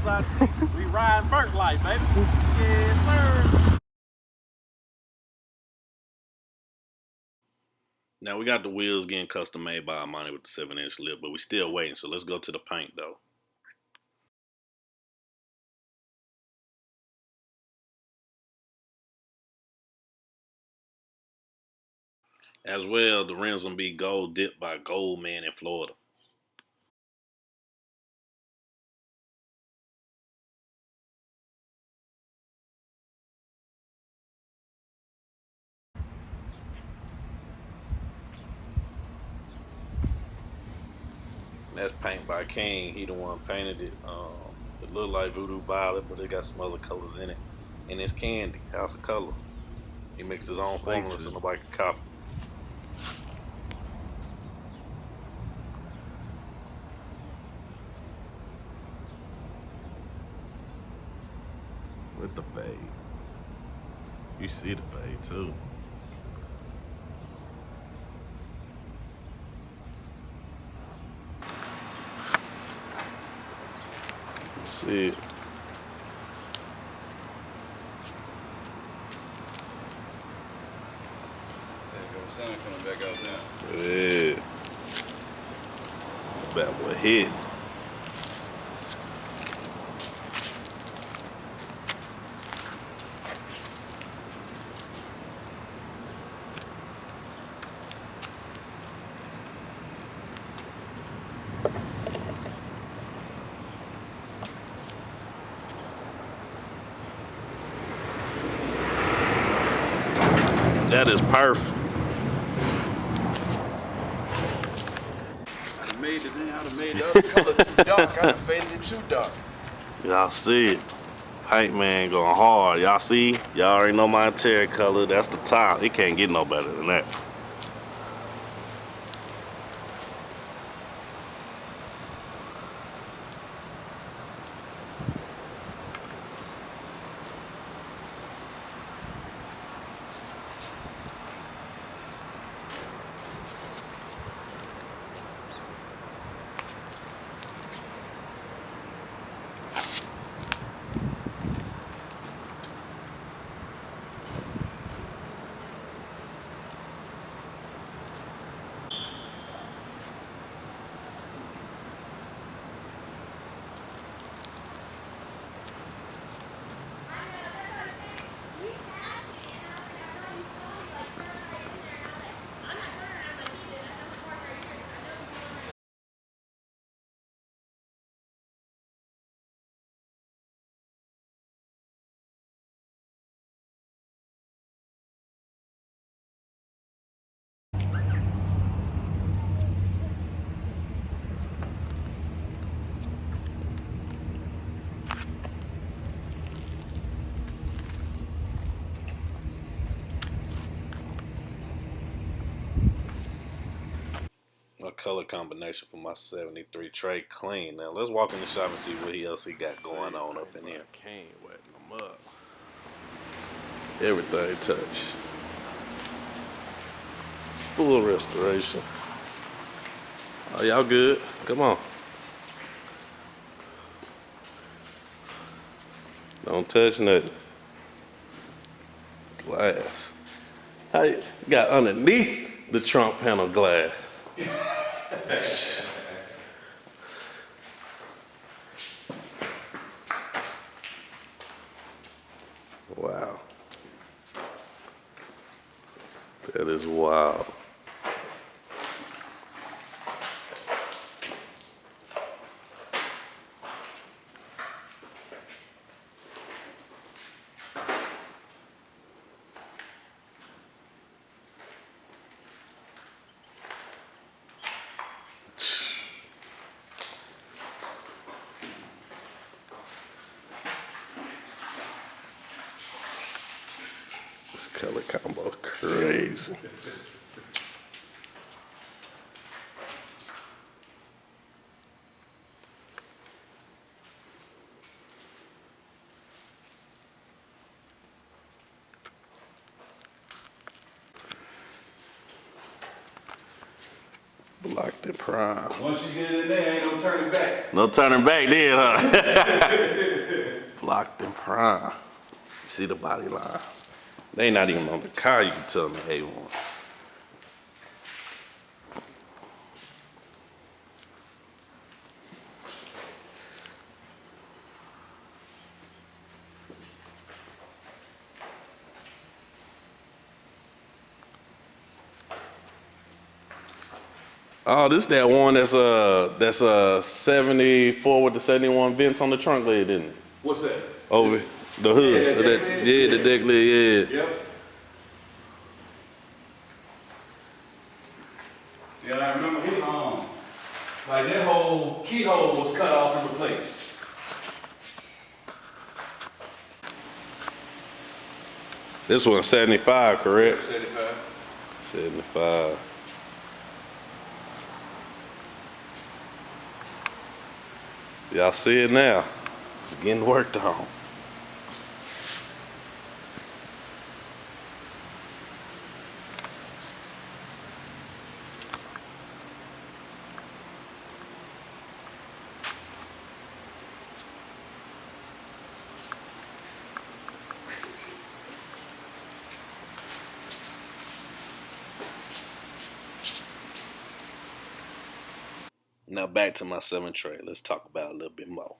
outside the seat. We riding Burke life, baby. Yes, sir. Now we got the wheels getting custom made by Armani with the 7-inch lip, but we still waiting. So let's go to the paint though. As well, the rims gonna be gold dipped by Goldman in Florida. That's Paint by King. He the one painted it. It looked like Voodoo Violet, but it got some other colors in it. And it's Candy, House of Colors. He mixed his own formula so nobody could copy. With the fade. You see the fade too. See it. There goes sun coming back out now. Yeah. Bad boy hit. That is perfect. I'd have made the other color too dark. I'd have faded it too dark. Y'all see it. Paint man going hard. Y'all see? Y'all already know my interior color. That's the top. It can't get no better than that. A color combination for my 73 Trey clean. Now let's walk in the shop and see what else he got going on up in here. King wetting them up. Everything touch. Full restoration. Oh, y'all good? Come on. Don't touch nothing. Glass. How you got underneath the trunk panel glass? Wow. That is wild. This color combo crazy. Locked in prime. Once you get it in there, ain't no turning back. No turning back then, huh? Locked in prime. You see the body lines. They not even on the car, you can tell me A1. Oh, this that one that's 74 with the 71 vents on the trunk lid, isn't it? What's that? Over the hood. Yeah, the deck lid? Yeah, the deck lid, yeah. Yep. Yeah, I remember he like that whole keyhole was cut off and replaced. This one's 75, correct? 75. 75. Y'all see it now. It's getting worked on. Now back to my 7 tray. Let's talk about it a little bit more.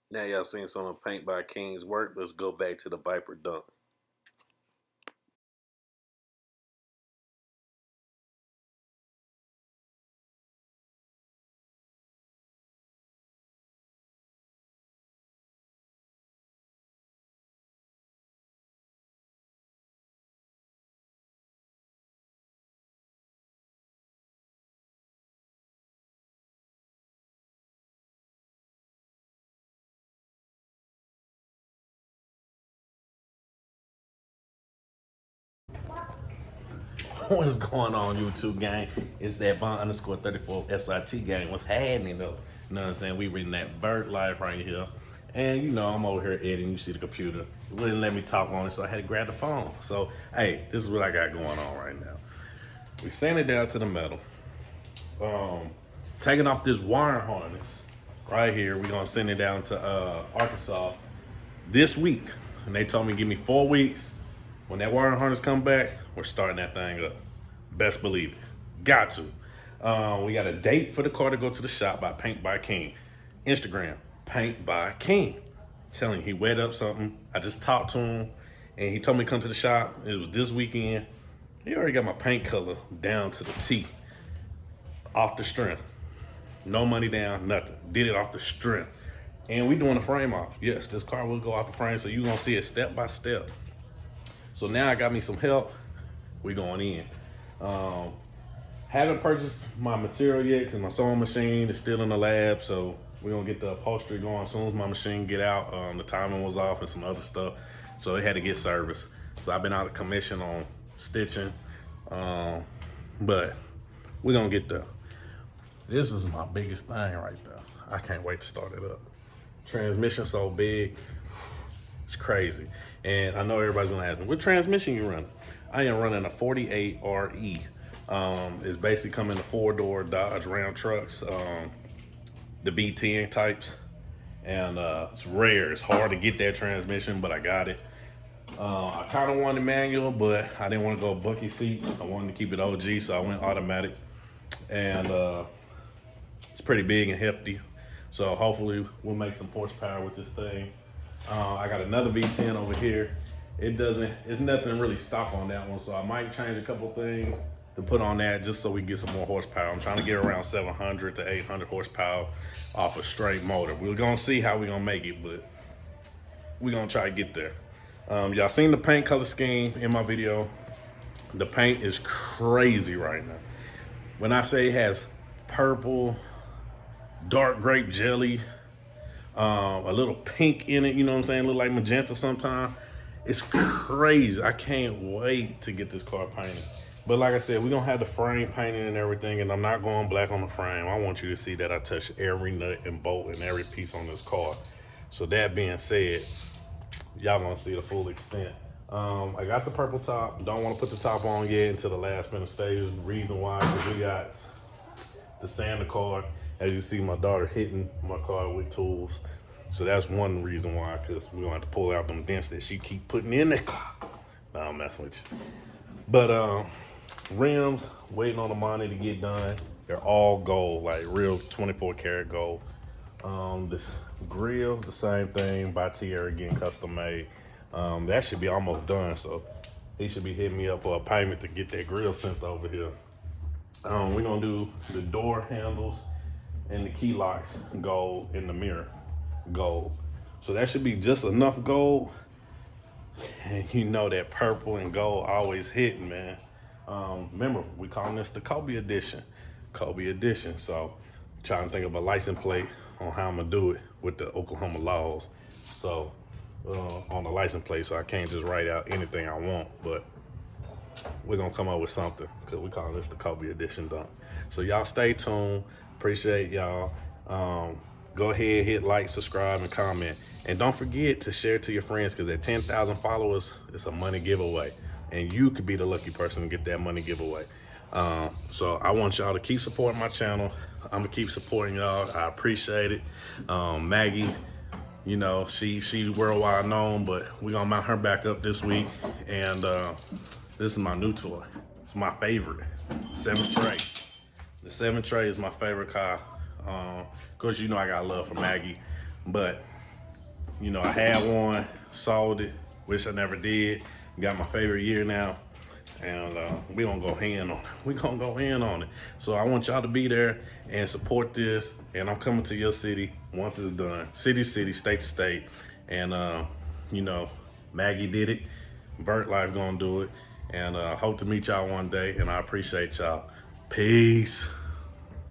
Now y'all seen some of Paint by King's work. Let's go back to the Viper Dunk. What's going on, YouTube gang? It's that Bond_34 SRT gang. What's happening though? You know what I'm saying? We reading that Vert life right here. And you know, I'm over here editing. You see the computer. It wouldn't let me talk on it, so I had to grab the phone. So, hey, this is what I got going on right now. We sanded down to the metal. Taking off this wire harness right here. We're gonna send it down to Arkansas this week. And they told me give me 4 weeks. When that wire harness come back, we're starting that thing up. Best believe it. Got to. We got a date for the car to go to the shop by Paint by King. Instagram, Paint by King. Telling you, he wet up something. I just talked to him, and he told me to come to the shop. It was this weekend. He already got my paint color down to the T. Off the strength. No money down, nothing. Did it off the strength. And we doing a frame off. Yes, this car will go off the frame, so you're gonna see it step by step. So now I got me some help. We going in. Haven't purchased my material yet because my sewing machine is still in the lab. So we're gonna get the upholstery going as soon as my machine get out. The timing was off and some other stuff. So it had to get serviced. So I've been out of commission on stitching. But we're gonna get there. This is my biggest thing right there. I can't wait to start it up. Transmission so big. It's crazy. And I know everybody's gonna ask me, what transmission you run? I am running a 48 RE. It's basically coming in 4-door Dodge Ram trucks, the V-10 types. And it's rare, it's hard to get that transmission, but I got it. I kind of wanted manual, but I didn't want to go bucky seat. I wanted to keep it OG, so I went automatic. And it's pretty big and hefty. So hopefully we'll make some horsepower with this thing. I got another V10 over here. It's nothing really stock on that one, so I might change a couple things to put on that just so we can get some more horsepower. I'm trying to get around 700 to 800 horsepower off a straight motor. We're gonna see how we're gonna make it, but we're gonna try to get there. Y'all seen the paint color scheme in my video. The paint is crazy right now. When I say it has purple, dark grape jelly, a little pink in it, you know what I'm saying? Look like magenta sometimes. It's crazy. I can't wait to get this car painted. But like I said, we're gonna have the frame painted and everything, and I'm not going black on the frame. I want you to see that I touch every nut and bolt and every piece on this car. So that being said, y'all gonna see the full extent. I got the purple top. Don't want to put the top on yet until the last minute stages. Reason why is we got to sand the car. As you see, my daughter hitting my car with tools. So that's one reason why, because we're gonna have to pull out them dents that she keep putting in the car. No, I'm messing with you. But rims, waiting on the money to get done. They're all gold, like real 24 karat gold. This grill, the same thing, by Tierra, again, custom made. That should be almost done, so he should be hitting me up for a payment to get that grill sent over here. We're gonna do the door handles and the key locks gold, in the mirror gold. So that should be just enough gold. And you know that purple and gold always hitting, man. Remember, we calling this the Kobe edition. Kobe edition. So trying to think of a license plate on how I'm gonna do it with the Oklahoma laws. So on the license plate, so I can't just write out anything I want, but we're gonna come up with something, because we calling this the Kobe edition, Donk. So y'all stay tuned. Appreciate y'all. Go ahead, hit like, subscribe, and comment. And don't forget to share it to your friends, because at 10,000 followers, it's a money giveaway. And you could be the lucky person to get that money giveaway. So I want y'all to keep supporting my channel. I'm gonna keep supporting y'all. I appreciate it. Maggie, you know, she worldwide known, but we're gonna mount her back up this week. And this is my new toy. It's my favorite, 7 Tray. The 7 Tray is my favorite car. Of course, you know I got love for Maggie, but you know, I had one, sold it, wish I never did. Got my favorite year now, and we gonna go in on it. We gonna go in on it. So I want y'all to be there and support this, and I'm coming to your city once it's done. City to city, state to state, and you know, Maggie did it, Vert Life gonna do it, and hope to meet y'all one day, and I appreciate y'all. Peace.